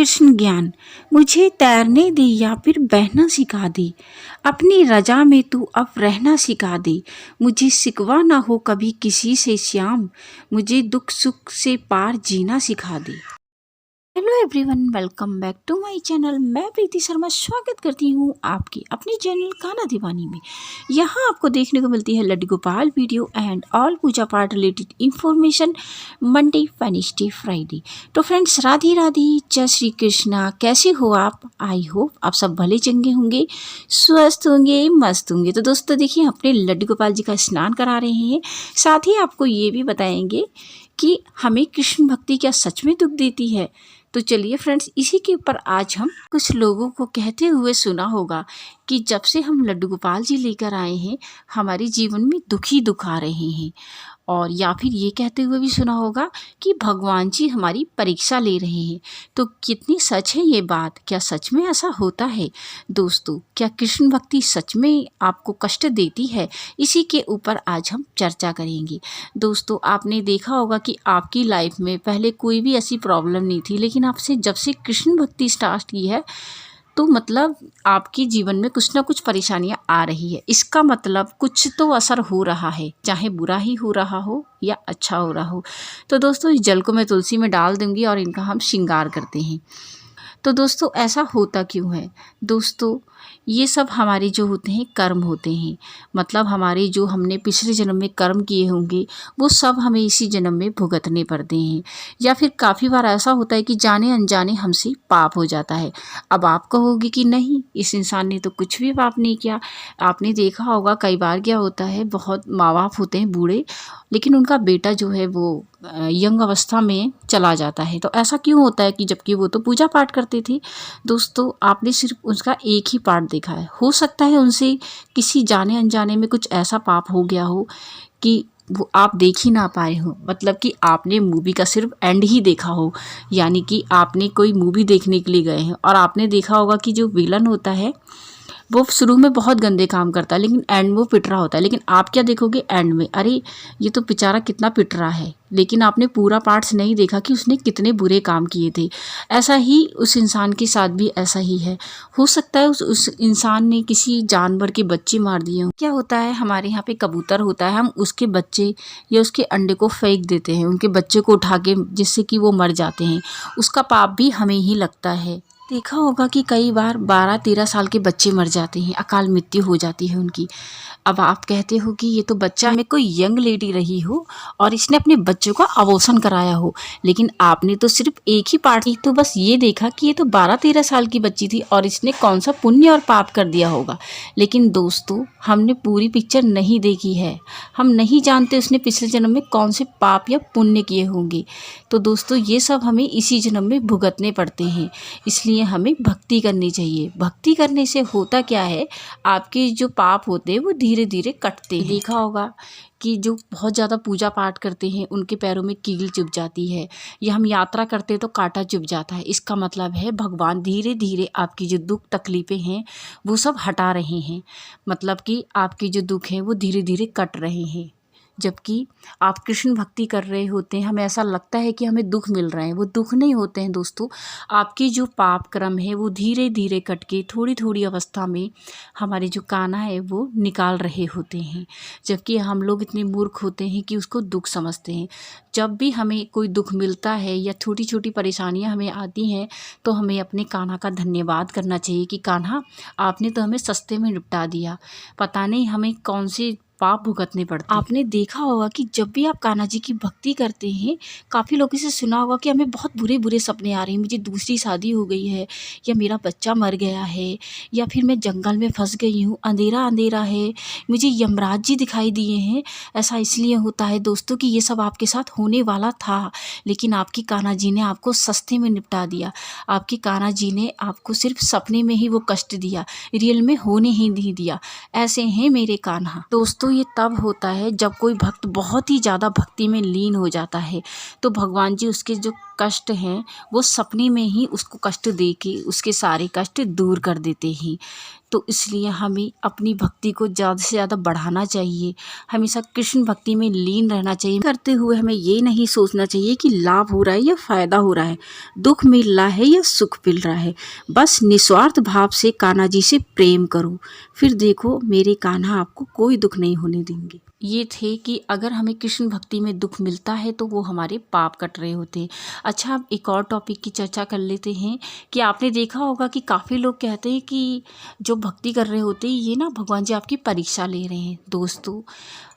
कृष्ण ज्ञान, मुझे तैरने दे या फिर बहना सिखा दे, अपनी रजा में तू अब रहना सिखा दे, मुझे सिकवा ना हो कभी किसी से श्याम, मुझे दुख सुख से पार जीना सिखा दे। Hello everyone, welcome back to my channel. मैं प्रीति शर्मा स्वागत करती हूँ आपके अपने चैनल गाना दीवानी में। यहाँ आपको देखने को मिलती है Laddu Gopal video and all puja path related information Monday Wednesday Friday. तो फ्रेंड्स, राधे राधे, जय श्री कृष्णा। कैसे हो आप? आई होप आप सब भले चंगे होंगे, स्वस्थ होंगे, मस्त होंगे। तो दोस्तों देखिए, अपने लड्डू गोपाल जी का स्नान करा रहे हैं, साथ ही आपको ये भी बताएंगे कि हमें कृष्ण भक्ति क्या सच में दुख देती है। तो चलिए फ्रेंड्स, इसी के ऊपर आज हम कुछ लोगों को कहते हुए सुना होगा कि जब से हम लड्डू गोपाल जी लेकर आए हैं, हमारे जीवन में दुख ही दुख आ रहे हैं। और या फिर ये कहते हुए भी सुना होगा कि भगवान जी हमारी परीक्षा ले रहे हैं। तो कितनी सच है ये बात? क्या सच में ऐसा होता है? दोस्तों, क्या कृष्ण भक्ति सच में आपको कष्ट देती है? इसी के ऊपर आज हम चर्चा करेंगे। दोस्तों, आपने देखा होगा कि आपकी लाइफ में पहले कोई भी ऐसी प्रॉब्लम नहीं थी, लेकिन आपसे जब से कृष्ण भक्ति स्टार्ट की है तो मतलब आपके जीवन में कुछ ना कुछ परेशानियां आ रही है। इसका मतलब कुछ तो असर हो रहा है, चाहे बुरा ही हो रहा हो या अच्छा हो रहा हो। तो दोस्तों, इस जल को मैं तुलसी में डाल दूंगी और इनका हम श्रृंगार करते हैं। तो दोस्तों, ऐसा होता क्यों है? दोस्तों, ये सब हमारे जो होते हैं कर्म होते हैं। मतलब हमारे जो हमने पिछले जन्म में कर्म किए होंगे, वो सब हमें इसी जन्म में भुगतने पड़ते हैं। या फिर काफ़ी बार ऐसा होता है कि जाने अनजाने हमसे पाप हो जाता है। अब आप कहोगे कि नहीं, इस इंसान ने तो कुछ भी पाप नहीं किया। आपने देखा होगा कई बार क्या होता है, बहुत माँ बाप होते हैं बूढ़े, लेकिन उनका बेटा जो है वो यंग अवस्था में चला जाता है। तो ऐसा क्यों होता है कि जबकि वो तो पूजा पाठ करते थे? दोस्तों, आपने सिर्फ उसका एक ही पार्ट देखा है। हो सकता है उनसे किसी जाने अनजाने में कुछ ऐसा पाप हो गया हो कि वो आप देख ही ना पाए हो। मतलब कि आपने मूवी का सिर्फ एंड ही देखा हो, यानी कि आपने कोई मूवी देखने के लिए गए हैं और आपने देखा होगा कि जो विलन होता है वो शुरू में बहुत गंदे काम करता है, लेकिन एंड में वो पिट रहा होता है। लेकिन आप क्या देखोगे एंड में? अरे, ये तो बेचारा कितना पिट रहा है। लेकिन आपने पूरा पार्ट्स नहीं देखा कि उसने कितने बुरे काम किए थे। ऐसा ही उस इंसान के साथ भी ऐसा ही है। हो सकता है उस इंसान ने किसी जानवर के बच्चे मार दिए हों। क्या होता है, हमारे यहाँ पे कबूतर होता है, हम उसके बच्चे या उसके अंडे को फेंक देते हैं, उनके बच्चे को उठा के, जिससे कि वो मर जाते हैं। उसका पाप भी हमें ही लगता है। देखा होगा कि कई बार 12-13 साल के बच्चे मर जाते हैं, अकाल मृत्यु हो जाती है उनकी। अब आप कहते हो कि ये तो बच्चा में कोई यंग लेडी रही हो और इसने अपने बच्चों का अबॉर्शन कराया हो, लेकिन आपने तो सिर्फ एक ही पार्ट ही तो बस ये देखा कि ये तो 12-13 साल की बच्ची थी और इसने कौन सा पुण्य और पाप कर दिया होगा। लेकिन दोस्तों, हमने पूरी पिक्चर नहीं देखी है। हम नहीं जानते उसने पिछले जन्म में कौन से पाप या पुण्य किए होंगे। तो दोस्तों, ये सब हमें इसी जन्म में भुगतने पड़ते हैं। इसलिए हमें भक्ति करनी चाहिए। भक्ति करने से होता क्या है, आपके जो पाप होते हैं वो धीरे धीरे कटते हैं। देखा होगा कि जो बहुत ज़्यादा पूजा पाठ करते हैं उनके पैरों में कील चुभ जाती है, या हम यात्रा करते हैं तो कांटा चुभ जाता है। इसका मतलब है भगवान धीरे धीरे आपकी जो दुख तकलीफ़ें हैं वो सब हटा रहे हैं। मतलब कि आपके जो दुख हैं वो धीरे धीरे कट रहे हैं। जबकि आप कृष्ण भक्ति कर रहे होते हैं, हमें ऐसा लगता है कि हमें दुख मिल रहे हैं, वो दुख नहीं होते हैं दोस्तों। आपके जो पाप कर्म है वो धीरे धीरे कट के थोड़ी थोड़ी अवस्था में हमारे जो कान्हा है वो निकाल रहे होते हैं। जबकि हम लोग इतने मूर्ख होते हैं कि उसको दुख समझते हैं। जब भी हमें कोई दुख मिलता है या छोटी छोटी परेशानियां हमें आती हैं, तो हमें अपने कान्हा का धन्यवाद करना चाहिए कि कान्हा, आपने तो हमें सस्ते में निपटा दिया। पता नहीं हमें कौन से पाप भुगतने पड़ते। आपने देखा होगा कि जब भी आप कान्हा जी की भक्ति करते हैं, काफ़ी लोगों से सुना होगा कि हमें बहुत बुरे बुरे सपने आ रहे हैं, मुझे दूसरी शादी हो गई है, या मेरा बच्चा मर गया है, या फिर मैं जंगल में फंस गई हूँ, अंधेरा अंधेरा है, मुझे यमराज जी दिखाई दिए हैं। ऐसा इसलिए होता है दोस्तों कि ये सब आपके साथ होने वाला था, लेकिन आपकी कान्हा जी ने आपको सस्ते में निपटा दिया। आपकी कान्हा जी ने आपको सिर्फ सपने में ही वो कष्ट दिया, रियल में होने ही नहीं दिया। ऐसे हैं मेरे कान्हा। दोस्तों, ये तब होता है जब कोई भक्त बहुत ही ज़्यादा भक्ति में लीन हो जाता है, तो भगवान जी उसके जो कष्ट हैं वो सपने में ही उसको कष्ट दे के उसके सारे कष्ट दूर कर देते हैं। तो इसलिए हमें अपनी भक्ति को ज़्यादा से ज़्यादा बढ़ाना चाहिए, हमेशा कृष्ण भक्ति में लीन रहना चाहिए। करते हुए हमें ये नहीं सोचना चाहिए कि लाभ हो रहा है या फ़ायदा हो रहा है, दुख मिल रहा है या सुख मिल रहा है। बस निस्वार्थ भाव से कान्हा जी से प्रेम करो, फिर देखो मेरे कान्हा आपको कोई दुख नहीं होने देंगे। ये थे कि अगर हमें कृष्ण भक्ति में दुख मिलता है तो वो हमारे पाप कट रहे होते हैं। अच्छा, अब एक और टॉपिक की चर्चा कर लेते हैं कि आपने देखा होगा कि काफ़ी लोग कहते हैं कि जो भक्ति कर रहे होते हैं ये ना भगवान जी आपकी परीक्षा ले रहे हैं। दोस्तों,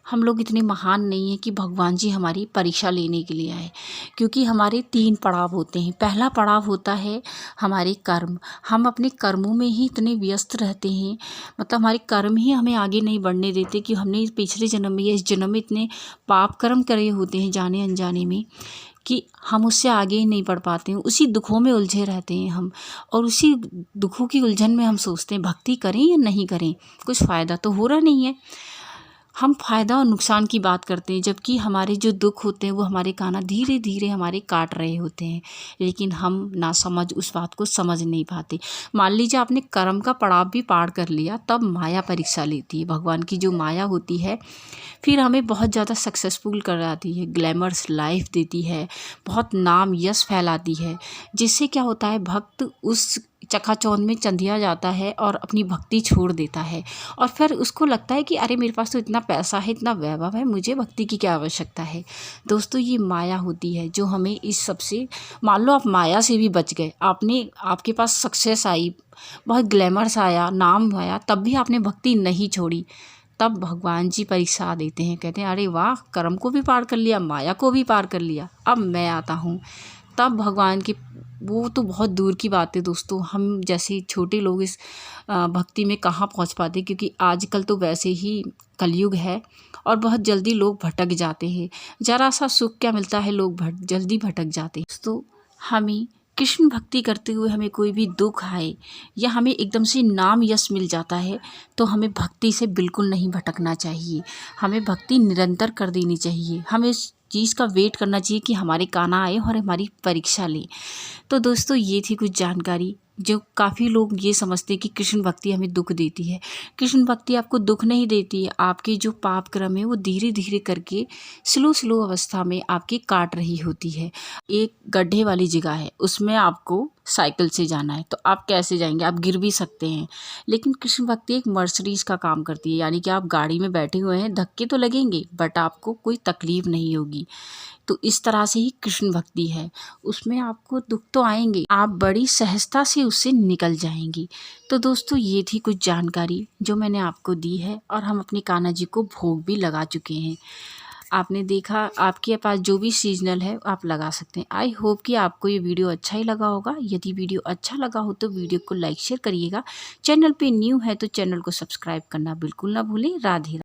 हम लोग इतने महान नहीं हैं कि भगवान जी हमारी परीक्षा लेने के लिए आए, क्योंकि हमारे 3 पड़ाव होते हैं। पहला पड़ाव होता है हमारे कर्म। हम अपने कर्मों में ही इतने व्यस्त रहते हैं, मतलब हमारे कर्म ही हमें आगे नहीं बढ़ने देते कि हमने पिछले जन्म में या इस जन्म में इतने पाप कर्म करे होते हैं जाने अनजाने में कि हम उससे आगे ही नहीं बढ़ पाते हैं। उसी दुखों में उलझे रहते हैं हम, और उसी दुखों की उलझन में हम सोचते हैं भक्ति करें या नहीं करें, कुछ फ़ायदा तो हो रहा नहीं है। हम फ़ायदा और नुकसान की बात करते हैं, जबकि हमारे जो दुख होते हैं वो हमारे कान्हा धीरे धीरे हमारे काट रहे होते हैं, लेकिन हम नासमझ उस बात को समझ नहीं पाते। मान लीजिए आपने कर्म का पड़ाव भी पार कर लिया, तब माया परीक्षा लेती है। भगवान की जो माया होती है फिर हमें बहुत ज़्यादा सक्सेसफुल कराती है, ग्लैमरस लाइफ देती है, बहुत नाम यश फैलाती है, जिससे क्या होता है भक्त उस चकाचौंध में चंदिया जाता है और अपनी भक्ति छोड़ देता है, और फिर उसको लगता है कि अरे मेरे पास तो इतना पैसा है, इतना वैभव है, मुझे भक्ति की क्या आवश्यकता है। दोस्तों, ये माया होती है जो हमें इस सबसे, मान लो आप माया से भी बच गए, आपके पास सक्सेस आई, बहुत ग्लैमर्स आया, नाम आया, तब भी आपने भक्ति नहीं छोड़ी, तब भगवान जी परीक्षा देते हैं, कहते हैं अरे वाह, कर्म को भी पार कर लिया, माया को भी पार कर लिया, अब मैं आता हूँ। तब भगवान की, वो तो बहुत दूर की बात है दोस्तों, हम जैसे छोटे लोग इस भक्ति में कहाँ पहुँच पाते, क्योंकि आजकल तो वैसे ही कलयुग है और बहुत जल्दी लोग भटक जाते हैं। ज़रा सा सुख क्या मिलता है, लोग जल्दी भटक जाते हैं। तो हमें कृष्ण भक्ति करते हुए हमें कोई भी दुख आए या हमें एकदम से नाम यश मिल जाता है तो हमें भक्ति से बिल्कुल नहीं भटकना चाहिए, हमें भक्ति निरंतर कर देनी चाहिए। हमें इस चीज़ का वेट करना चाहिए कि हमारे कान्हा आए और हमारी परीक्षा लें। तो दोस्तों, ये थी कुछ जानकारी, जो काफ़ी लोग ये समझते हैं कि कृष्ण भक्ति हमें दुख देती है। कृष्ण भक्ति आपको दुख नहीं देती है, आपके जो पाप कर्म है वो धीरे धीरे करके स्लो अवस्था में आपकी काट रही होती है। एक गड्ढे वाली जगह है, उसमें आपको साइकिल से जाना है, तो आप कैसे जाएंगे, आप गिर भी सकते हैं, लेकिन कृष्ण भक्ति एक मर्सिडीज़ का काम करती है, यानी कि आप गाड़ी में बैठे हुए हैं, धक्के तो लगेंगे बट आपको कोई तकलीफ नहीं होगी। तो इस तरह से ही कृष्ण भक्ति है, उसमें आपको दुख तो आएंगे, आप बड़ी सहजता से उससे निकल जाएंगी। तो दोस्तों, ये थी कुछ जानकारी जो मैंने आपको दी है, और हम अपने कान्हा जी को भोग भी लगा चुके हैं। आपने देखा, आपके पास जो भी सीजनल है आप लगा सकते हैं। आई होप कि आपको ये वीडियो अच्छा ही लगा होगा। यदि वीडियो अच्छा लगा हो तो वीडियो को लाइक शेयर करिएगा। चैनल पे न्यू है तो चैनल को सब्सक्राइब करना बिल्कुल ना भूलें। राधे।